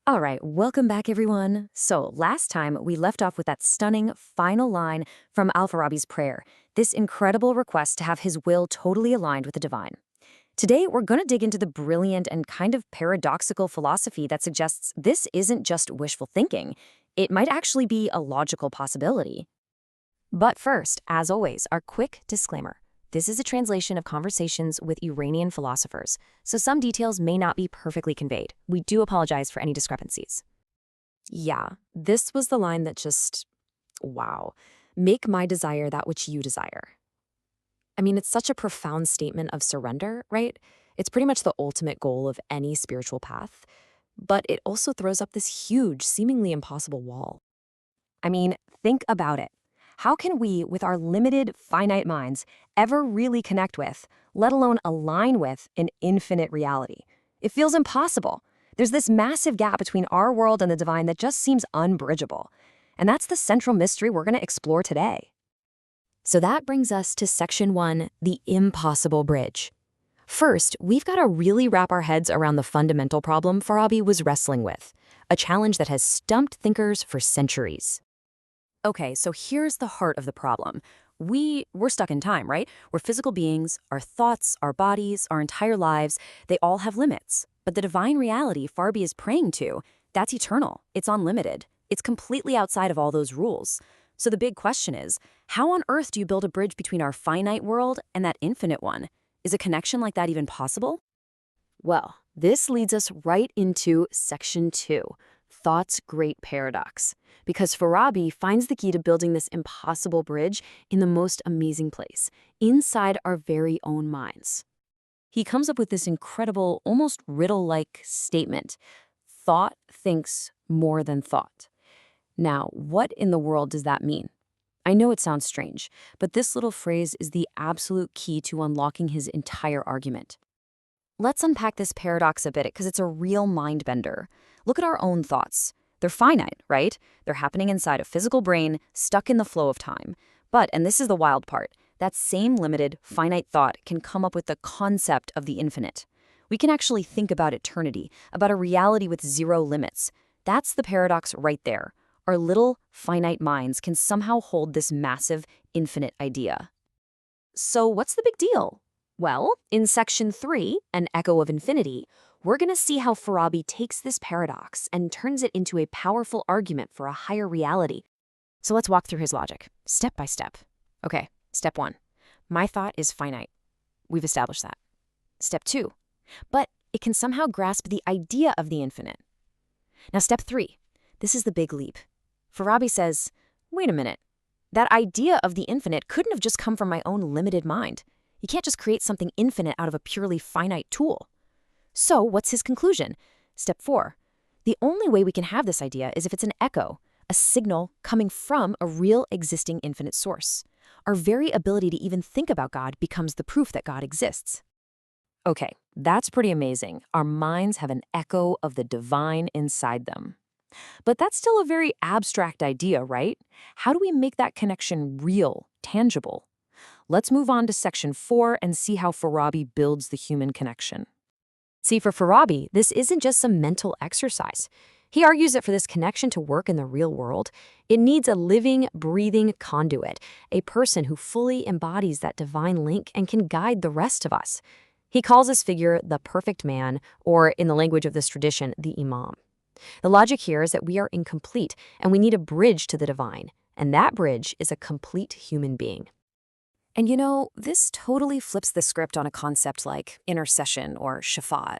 All right, welcome back, everyone. So, last time we left off with that stunning final line from Al-Farabi's prayer, this incredible request to have his will totally aligned with the divine. Today, we're going to dig into the brilliant and kind of paradoxical philosophy that suggests this isn't just wishful thinking. It might actually be a logical possibility. But first, as always, our quick disclaimer. This is a translation of conversations with Iranian philosophers, so some details may not be perfectly conveyed. We do apologize for any discrepancies. Yeah, this was the line that just, wow. Make my desire that which you desire. I mean, it's such a profound statement of surrender, right? It's pretty much the ultimate goal of any spiritual path, but it also throws up this huge, seemingly impossible wall. I mean, think about it. How can we, with our limited, finite minds, ever really connect with, let alone align with, an infinite reality? It feels impossible. There's this massive gap between our world and the divine that just seems unbridgeable. And that's the central mystery we're going to explore today. So that brings us to Section 1, the impossible bridge. First, we've got to really wrap our heads around the fundamental problem Farabi was wrestling with, a challenge that has stumped thinkers for centuries. Okay, so here's the heart of the problem. We're stuck in time, right? We're physical beings, our thoughts, our bodies, our entire lives, they all have limits. But the divine reality Farabi is praying to, that's eternal, it's unlimited, it's completely outside of all those rules. So the big question is, how on earth do you build a bridge between our finite world and that infinite one? Is a connection like that even possible? Well, this leads us right into Section 2, Thought's Great Paradox, because Farabi finds the key to building this impossible bridge in the most amazing place, inside our very own minds. He comes up with this incredible, almost riddle-like statement: thought thinks more than thought. Now, what in the world does that mean? I know it sounds strange, but this little phrase is the absolute key to unlocking his entire argument. Let's unpack this paradox a bit, because it's a real mind-bender. Look at our own thoughts. They're finite, right? They're happening inside a physical brain, stuck in the flow of time. But, and this is the wild part, that same limited, finite thought can come up with the concept of the infinite. We can actually think about eternity, about a reality with zero limits. That's the paradox right there. Our little, finite minds can somehow hold this massive, infinite idea. So what's the big deal? Well, in Section 3, An Echo of Infinity, we're going to see how Farabi takes this paradox and turns it into a powerful argument for a higher reality. So let's walk through his logic, step by step. Okay, step 1. My thought is finite. We've established that. Step 2. But it can somehow grasp the idea of the infinite. Now, step 3. This is the big leap. Farabi says, wait a minute. That idea of the infinite couldn't have just come from my own limited mind. You can't just create something infinite out of a purely finite tool. So what's his conclusion? Step 4. The only way we can have this idea is if it's an echo, a signal coming from a real existing infinite source. Our very ability to even think about God becomes the proof that God exists. Okay, that's pretty amazing. Our minds have an echo of the divine inside them. But that's still a very abstract idea, right? How do we make that connection real, tangible? Let's move on to Section 4 and see how Farabi builds the human connection. See, for Farabi, this isn't just some mental exercise. He argues that for this connection to work in the real world, it needs a living, breathing conduit, a person who fully embodies that divine link and can guide the rest of us. He calls this figure the perfect man, or in the language of this tradition, the imam. The logic here is that we are incomplete, and we need a bridge to the divine, and that bridge is a complete human being. And you know, this totally flips the script on a concept like intercession or shafa'at.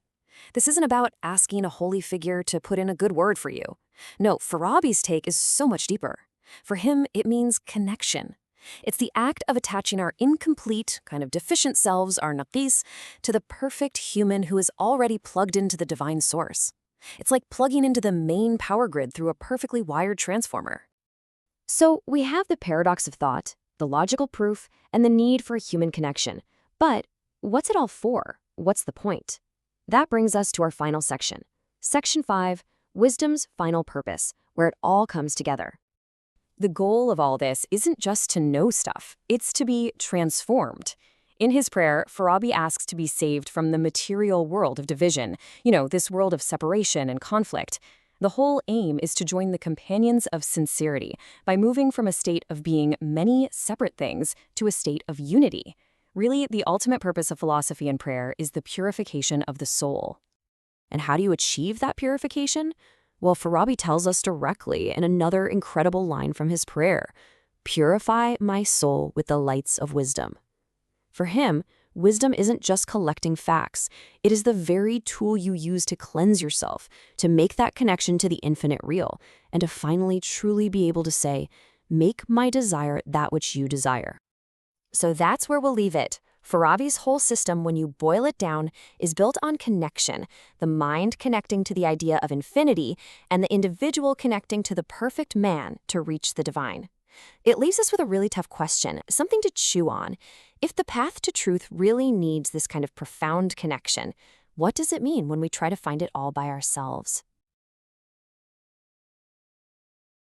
This isn't about asking a holy figure to put in a good word for you. No, Farabi's take is so much deeper. For him, it means connection. It's the act of attaching our incomplete, kind of deficient selves, our naqis, to the perfect human who is already plugged into the divine source. It's like plugging into the main power grid through a perfectly wired transformer. So we have the paradox of thought, the logical proof, and the need for a human connection. But what's it all for? What's the point? That brings us to our final section. Section 5, Wisdom's Final Purpose, where it all comes together. The goal of all this isn't just to know stuff, it's to be transformed. In his prayer, Farabi asks to be saved from the material world of division, this world of separation and conflict. The whole aim is to join the companions of sincerity by moving from a state of being many separate things to a state of unity. Really, the ultimate purpose of philosophy and prayer is the purification of the soul. And how do you achieve that purification? Well, Farabi tells us directly in another incredible line from his prayer, "Purify my soul with the lights of wisdom." For him, wisdom isn't just collecting facts. It is the very tool you use to cleanse yourself, to make that connection to the infinite real, and to finally truly be able to say, "Make my desire that which you desire." So that's where we'll leave it. Farabi's whole system, when you boil it down, is built on connection, the mind connecting to the idea of infinity, and the individual connecting to the perfect man to reach the divine. It leaves us with a really tough question, something to chew on. If the path to truth really needs this kind of profound connection, what does it mean when we try to find it all by ourselves?